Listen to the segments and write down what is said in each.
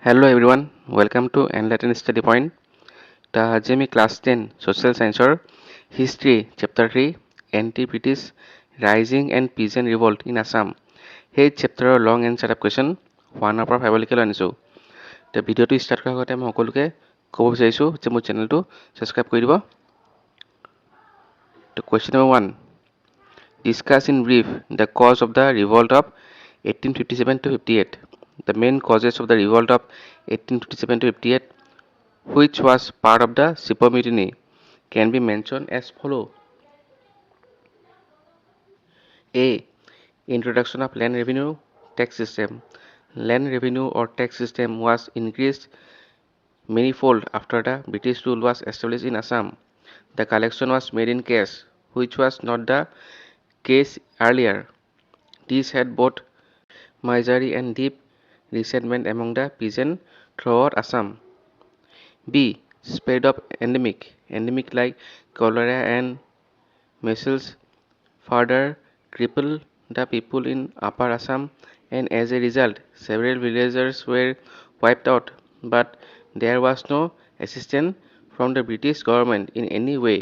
Hello everyone, welcome to Enlightened Study Point. তা আজি আমি ক্লাছ 10 ছ'চিয়েল ছায়েন্সৰ history chapter 3 anti British rising and peasant revolt in Assam সেই চেপ্টাৰৰ লং এনচাৰ অফ কুৱেশ্যন 1ৰ পৰা 5লৈকে লৈ আনিছোঁ। তো ভিডিঅ'টো ষ্টাৰ্ট কৰাৰ আগতে মই সকলোকে ক'ব বিচাৰিছোঁ যে মোৰ চেনেলটো ছাবস্ক্ৰাইব কৰি দিব। তো question number 1, discuss in brief the cause of the revolt of 1857 to 58. The main causes of the revolt of 1857 to 58, which was part of the Sipo Mutiny, can be mentioned as follow. A. Introduction of land revenue tax system. Land revenue or tax system was increased manifold after the British rule was established in Assam. The collection was made in cash, which was not the case earlier. This had both misery and deep resentment among the peasants throughout Assam. B. Spread of endemic like cholera and measles further crippled the people in Upper Assam, and as a result, several villagers were wiped out, but there was no assistance from the British government in any way.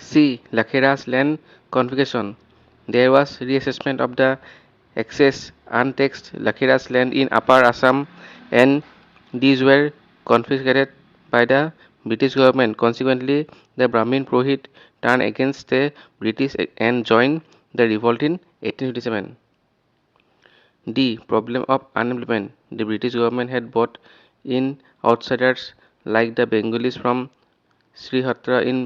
C. Lakhera's land confiscation. There was reassessment of the excess untaxed Lakhera's land in Upper Assam, and these were confiscated by the British government. Consequently, the Brahmin Purohit turned against the British and joined the revolt in 1857. D. Problem of unemployment. The British government had brought in outsiders like the Bengalis from Srihatra in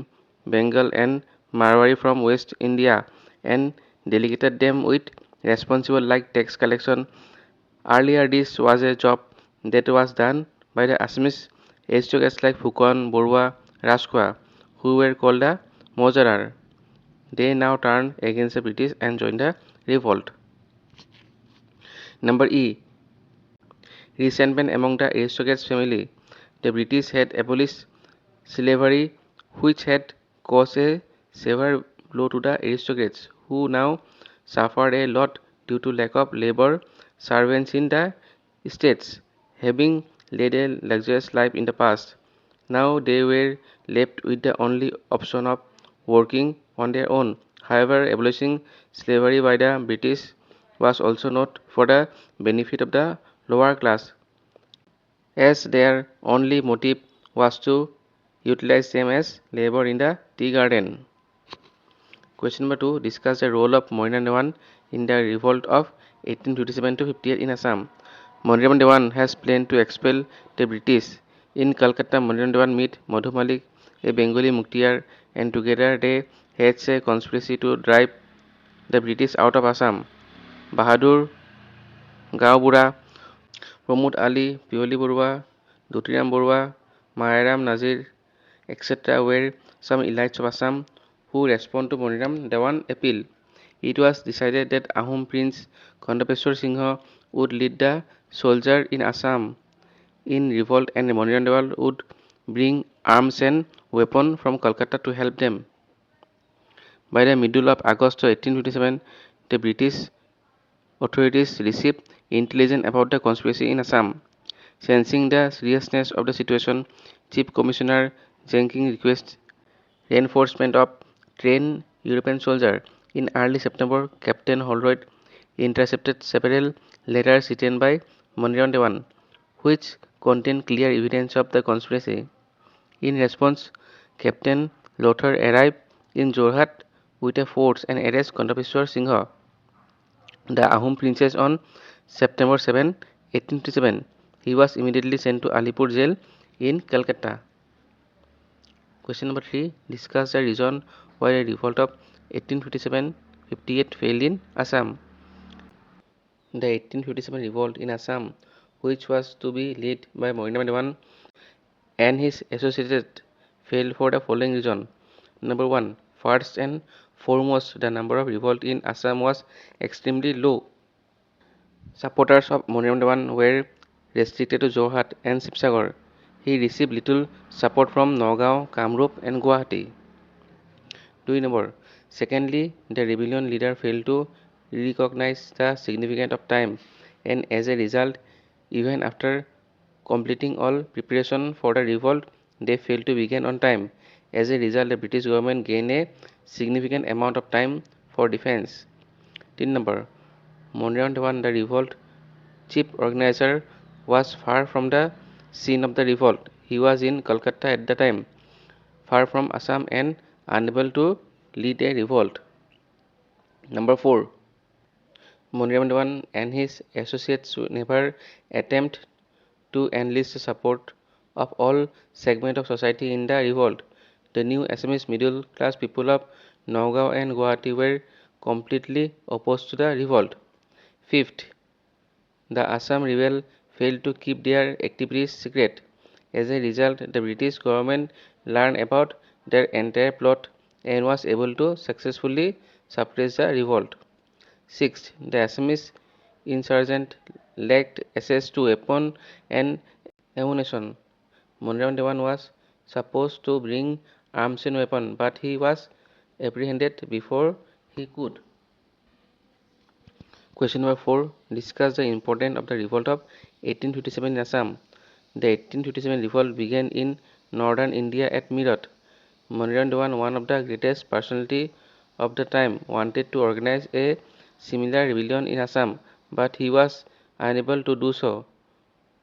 Bengal and Marwari from West India and delegated them with responsible like tax collection. Earlier this was a job that was done by the Assamese aristocrats like Fukan, Borua, Rajkua, who were called the Mojarar. They now turned against the British and joined the revolt. Number E. Resentment among the aristocrats' family. The British had abolished slavery, which had caused a severe blow to the aristocrats, who now suffered a lot due to lack of labor servants in the states, having led a luxurious life in the past. Now they were left with the only option of working on their own. However, abolishing slavery by the British was also not for the benefit of the lower class, as their only motive was to utilize them as labor in the tea garden. Question number 2. Discuss the role of Moinam Dewan in the revolt of 1857 to 58 in Assam. Moinam Dewan has planned to expel the British. In Calcutta, Moinam Dewan met Madhu Malik, a Bengali Muktiar, and together they hatched a conspiracy to drive the British out of Assam. Bahadur Gaobura, Pramod Ali, Pioli Borua, Dutiram Borua, Mayaram Nazir, etc. were some elites of Assam who responded to Moniram Dewan's appeal. It was decided that Ahom Prince Kondapeswar Singh would lead the soldiers in Assam in revolt, and Moniram Dewan would bring arms and weapons from Calcutta to help them. By the middle of August 1857, the British authorities received intelligence about the conspiracy in Assam. Sensing the seriousness of the situation, Chief Commissioner Jenkins requested reinforcement of trained European soldiers. In early September, Captain Holroyd intercepted several letters written by Moniram Dewan, which contained clear evidence of the conspiracy. In response, Captain Lothar arrived in Jorhat with a force and arrested Kondapeswar Singh, the Ahom princess, on September 7, 1857. He was immediately sent to Alipur jail in Calcutta. Question number 3. Discuss the reason why the revolt of 1857-58 failed in Assam. The 1857 revolt in Assam, which was to be led by Moinam Dewan and his associates, failed for the following reason. Number 1. First and foremost, the number of revolt in Assam was extremely low. Supporters of Moinam Dewan were restricted to Jorhat and Sibsagar. He received little support from Nagaon, Kamrup, and Guwahati. 2 number. Secondly, the rebellion leader failed to recognize the significance of time, and as a result, Even after completing all preparation for the revolt, they failed to begin on time. As a result, the British government gained a significant amount of time for defense. 10 number. Monroe 1, the revolt chief organizer, was far from the scene of the revolt. He was in Calcutta at the time, far from Assam and unable to lead a revolt. Number 4. Monroe and his associates never attempt to enlist the support of all segments of society in the revolt. The new Assamese middle class people of Nagaon and Guwahati were completely opposed to the revolt. Fifth, the Assam rebel failed to keep their activities secret. As a result, the British government learned about their entire plot and was able to successfully suppress the revolt. Sixth, the Assamese insurgent lacked access to weapons and ammunition. Monroe Dewan was supposed to bring arms and weapons, but he was apprehended before he could. Question number 4. Discuss the importance of the revolt of 1857 in Assam. The 1857 revolt began in northern India at Meerut. Monroe Dewan, one of the greatest personalities of the time, wanted to organize a similar rebellion in Assam, but he was unable to do so.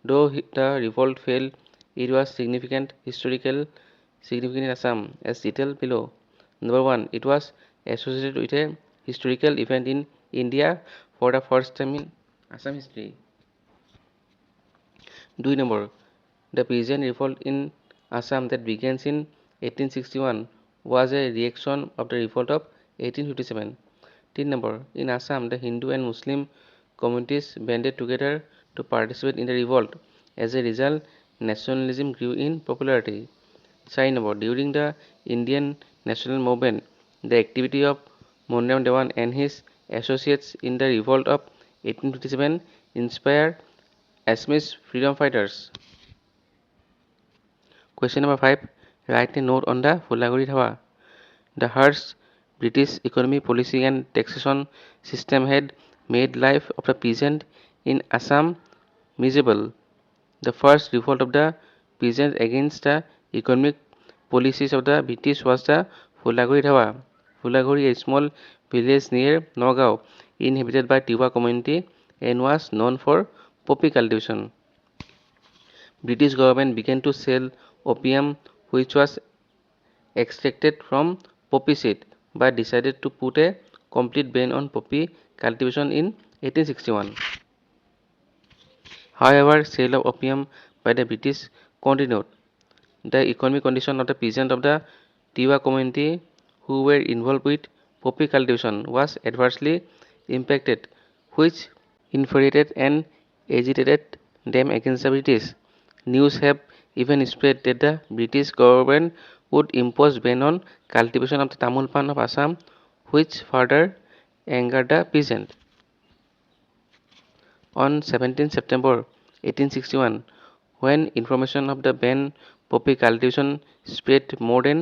Though the revolt failed, it was significant in Assam, as detailed below. Number 1. It was associated with a historical event in India for the first time in Assam history. 2 number. The peasant revolt in Assam that begins in 1861 was a reaction of the revolt of 1857. 3 number. In Assam, the Hindu and Muslim communities banded together to participate in the revolt. As a result, nationalism grew in popularity. 4 number. During the Indian national movement, the activity of Monroe Dewan and his associates in the revolt of 1857 inspired Assamese freedom fighters. Question number 5. Write a note on the Fulaguri Dhawa. The harsh British economic policy and taxation system had made life of the peasant in Assam miserable. The first revolt of the peasants against the economic policies of the British was the Fulaguri Dhawa. Fulaguri, a small village near Nagaon, inhabited by Tiwa community and was known for poppy cultivation. British government began to sell opium which was extracted from poppy seed, but decided to put a complete ban on poppy cultivation in 1861. However, sale of opium by the British continued. The economic condition of the peasants of the Tiwa community who were involved with poppy cultivation was adversely impacted, which infuriated and agitated them against the British. News have even spread that the British government would impose ban on cultivation of the Tamil pan of Assam, which further angered the peasants. On 17 September 1861, when information of the ban poppy cultivation spread, more than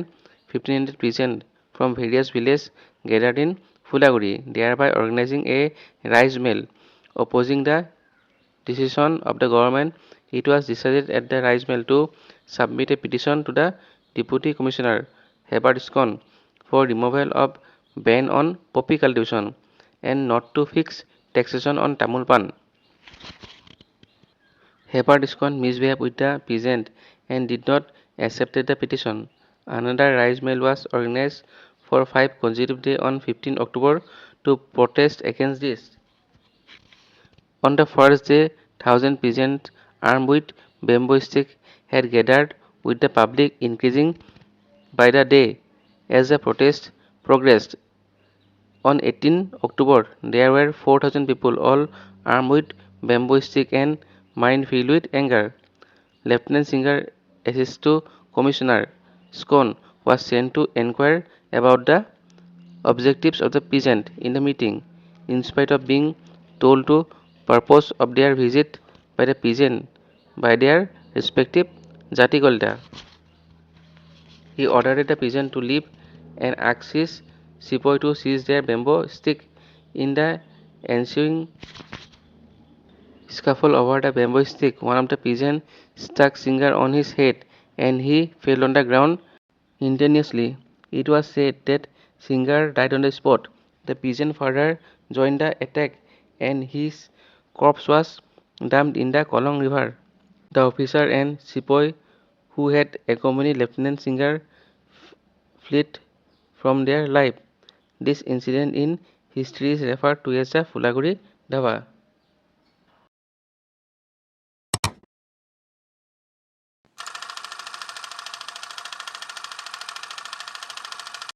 1500 peasants from various villages gathered in Fulaguri, thereby organizing a rice mill opposing the decision of the government. It was decided at the rice mill to submit a petition to the Deputy Commissioner Heberskon for removal of ban on poppy cultivation and not to fix taxation on Tamil pan. Hepardiscon misbehaved with the peasant and did not accept the petition. Another rice mill was organized for 5 consecutive days on 15 October to protest against this. On the first day, thousand peasants armed with bamboo sticks had gathered with the public increasing by the day as the protest progressed. On 18 October, there were 4,000 people, all armed with bamboo sticks and mind filled with anger. Lieutenant Singer, Assistant Commissioner Scone, was sent to inquire about the objectives of the peasant in the meeting. In spite of being told to purpose of their visit by the peasant by their respective Jatikolda, he ordered the peasant to leave and asked his sepoy to seize their bamboo stick. In the ensuing scuffle over the bamboo stick. One of the peasants struck Singer on his head and he fell on the ground instantaneously. It was said that Singer died on the spot. The peasant further joined the attack and his corpse was dumped in the Kolong River. The officer and sepoy who had accompanied Lieutenant Singer fled from their life. This incident in history is referred to as the Fulaguri Dhaba.